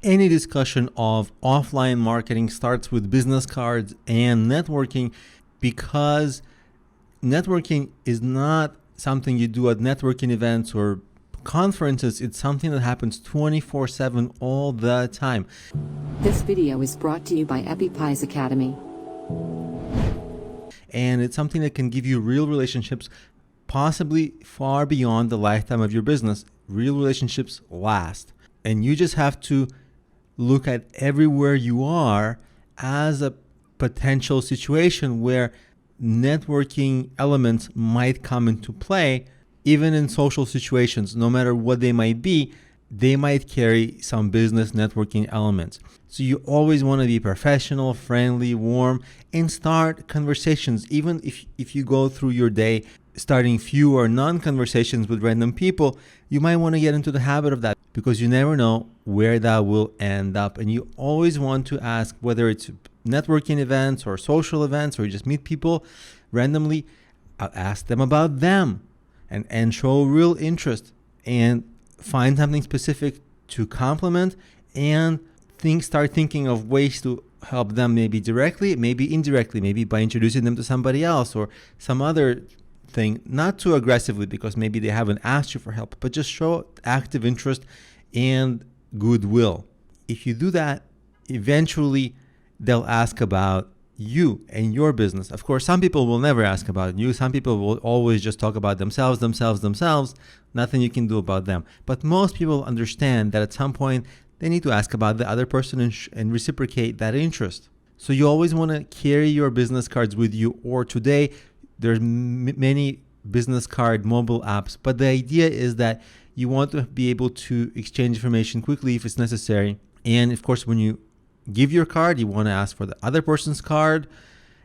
Any discussion of offline marketing starts with business cards and networking, because networking is not something you do at networking events or conferences. It's something that happens 24/7 all the time. This video is brought to you by EpiPies Academy. And it's something that can give you real relationships, possibly far beyond the lifetime of your business. Real relationships last. And you just have to look at everywhere you are as a potential situation where networking elements might come into play. Even in social situations, no matter what they might be, they might carry some business networking elements. So you always want to be professional, friendly, warm, and start conversations. Even if you go through your day starting few or none conversations with random people, you might want to get into the habit of that, because you never know where that will end up. And you always want to ask, whether it's networking events or social events, or you just meet people randomly, ask them about them and show real interest and find something specific to compliment, and start thinking of ways to help them, maybe directly, maybe indirectly, maybe by introducing them to somebody else or some other thing. Not too aggressively, because maybe they haven't asked you for help, but just show active interest and goodwill. If you do that, eventually they'll ask about you and your business. Of course, some people will never ask about you. Some people will always just talk about themselves. Nothing you can do about them. But most people understand that at some point they need to ask about the other person and reciprocate that interest. So you always want to carry your business cards with you. Or today, there's many business card mobile apps. But the idea is that you want to be able to exchange information quickly if it's necessary. And of course, when you give your card, you want to ask for the other person's card.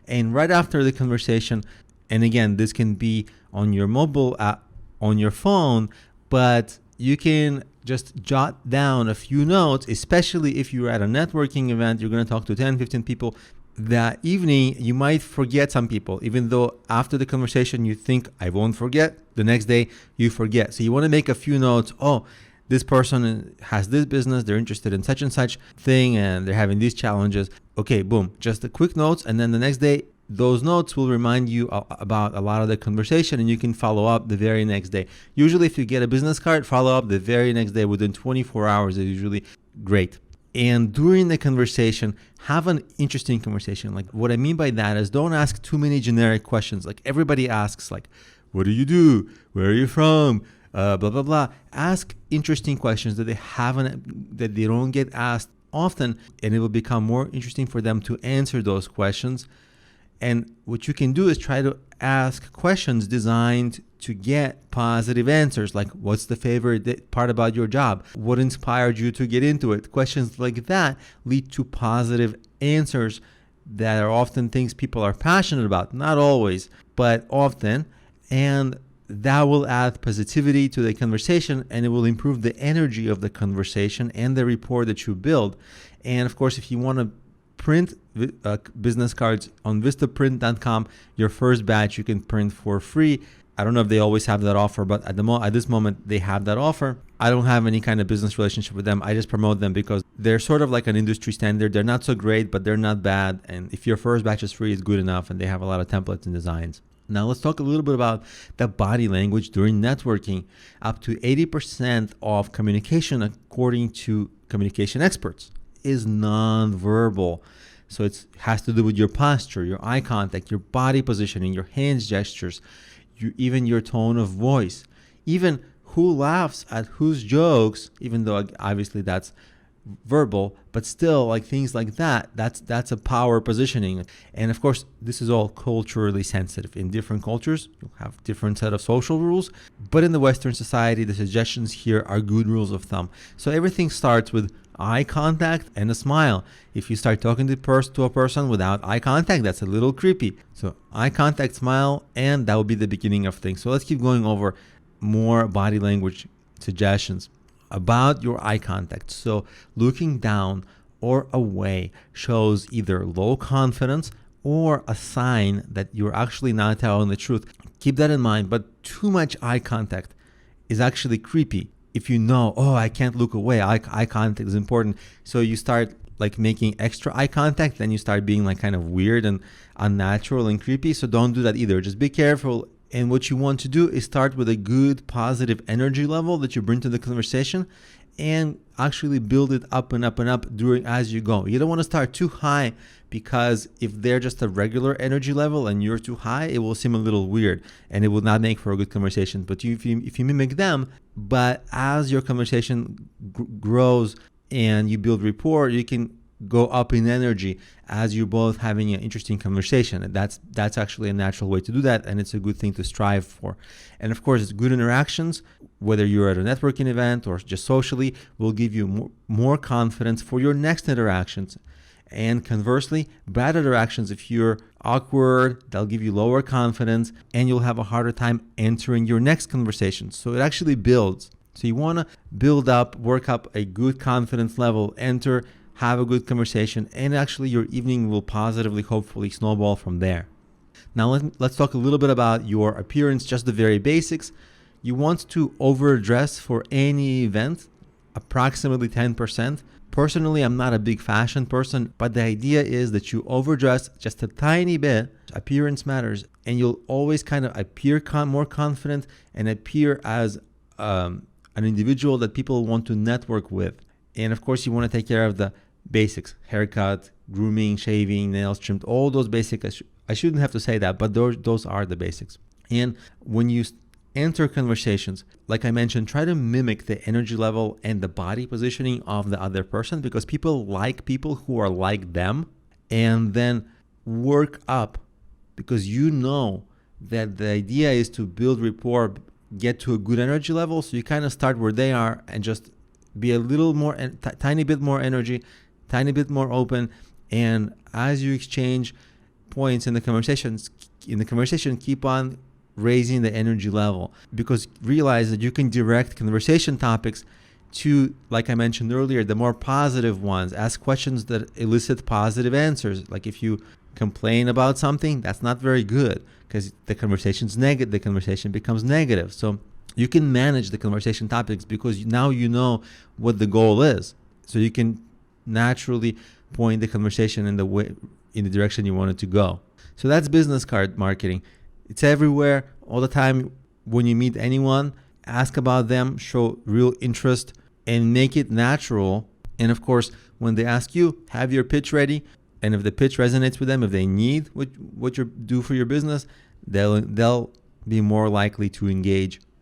And right after the conversation, and again, this can be on your mobile app, on your phone, but you can just jot down a few notes, especially if you're at a networking event, you're going to talk to 10, 15 people. That evening, you might forget some people, even though after the conversation, you think, I won't forget. The next day, you forget. So you want to make a few notes. Oh, this person has this business, they're interested in such and such thing, and they're having these challenges. Okay, boom, just the quick notes. And then the next day, those notes will remind you about a lot of the conversation, and you can follow up the very next day. Usually, if you get a business card, follow up the very next day. Within 24 hours is usually great. And during the conversation, have an interesting conversation. Like, what I mean by that is, don't ask too many generic questions. Like everybody asks, like, what do you do? Where are you from? Blah, blah, blah. Ask interesting questions that they don't get asked often, and it will become more interesting for them to answer those questions. And what you can do is try to ask questions designed to get positive answers, like, what's the favorite part about your job? What inspired you to get into it? Questions like that lead to positive answers that are often things people are passionate about. Not always, but often. And that will add positivity to the conversation, and it will improve the energy of the conversation and the rapport that you build. And of course, if you want to print business cards on Vistaprint.com, your first batch you can print for free. I don't know if they always have that offer, but at this moment they have that offer. I don't have any kind of business relationship with them. I just promote them because they're sort of like an industry standard. They're not so great, but they're not bad. And if your first batch is free, it's good enough, and they have a lot of templates and designs. Now let's talk a little bit about the body language during networking. Up to 80% of communication, according to communication experts, is nonverbal. So it has to do with your posture, your eye contact, your body positioning, your hands gestures, even your tone of voice, even who laughs at whose jokes, even though obviously that's verbal, but still, like things like that's a power positioning. And of course, this is all culturally sensitive. In different cultures, you'll have different set of social rules, but in the Western society, the suggestions here are good rules of thumb. So everything starts with eye contact and a smile. If you start talking to a person without eye contact, that's a little creepy. So eye contact, smile, and that will be the beginning of things. So let's keep going over more body language suggestions about your eye contact. So looking down or away shows either low confidence or a sign that you're actually not telling the truth. Keep that in mind, but too much eye contact is actually creepy. if you know, oh, I can't look away, eye contact is important. So you start like making extra eye contact, then you start being like kind of weird and unnatural and creepy. So don't do that either. Just be careful. And what you want to do is start with a good positive energy level that you bring to the conversation and actually build it up and up and up during as you go. You don't want to start too high, because if they're just a regular energy level and you're too high, it will seem a little weird and it will not make for a good conversation. But if you mimic them, but as your conversation grows and you build rapport, you can go up in energy as you're both having an interesting conversation. And that's actually a natural way to do that, and it's a good thing to strive for. And of course, good interactions, whether you're at a networking event or just socially, will give you more confidence for your next interactions. And conversely, bad interactions, if you're awkward, they'll give you lower confidence and you'll have a harder time entering your next conversation. So it actually builds. So you want to build up, work up a good confidence level, enter, have a good conversation, and actually your evening will positively, hopefully, snowball from there. Now let's talk a little bit about your appearance, just the very basics. You want to overdress for any event, approximately 10%. Personally, I'm not a big fashion person, but the idea is that you overdress just a tiny bit. Appearance matters, and you'll always kind of appear more confident and appear as an individual that people want to network with. And of course, you want to take care of the basics: haircut, grooming, shaving, nails trimmed, all those basics. I shouldn't have to say that, but those are the basics. And when you enter conversations, like I mentioned, try to mimic the energy level and the body positioning of the other person, because people like people who are like them. And then work up, because you know that the idea is to build rapport, get to a good energy level. So you kind of start where they are and just be a little more, tiny bit more energy, tiny bit more open. And as you exchange points in the conversation, keep on raising the energy level, because realize that you can direct conversation topics to, like I mentioned earlier, the more positive ones. Ask questions that elicit positive answers. Like if you complain about something, that's not very good, because the conversation's negative. The conversation becomes negative. So you can manage the conversation topics, because now you know what the goal is. So you can naturally point the conversation in the direction you want it to go. So that's business card marketing. It's everywhere, all the time. When you meet anyone, ask about them, show real interest, and make it natural. And of course, when they ask you, have your pitch ready. And if the pitch resonates with them, if they need what you do for your business, they'll be more likely to engage.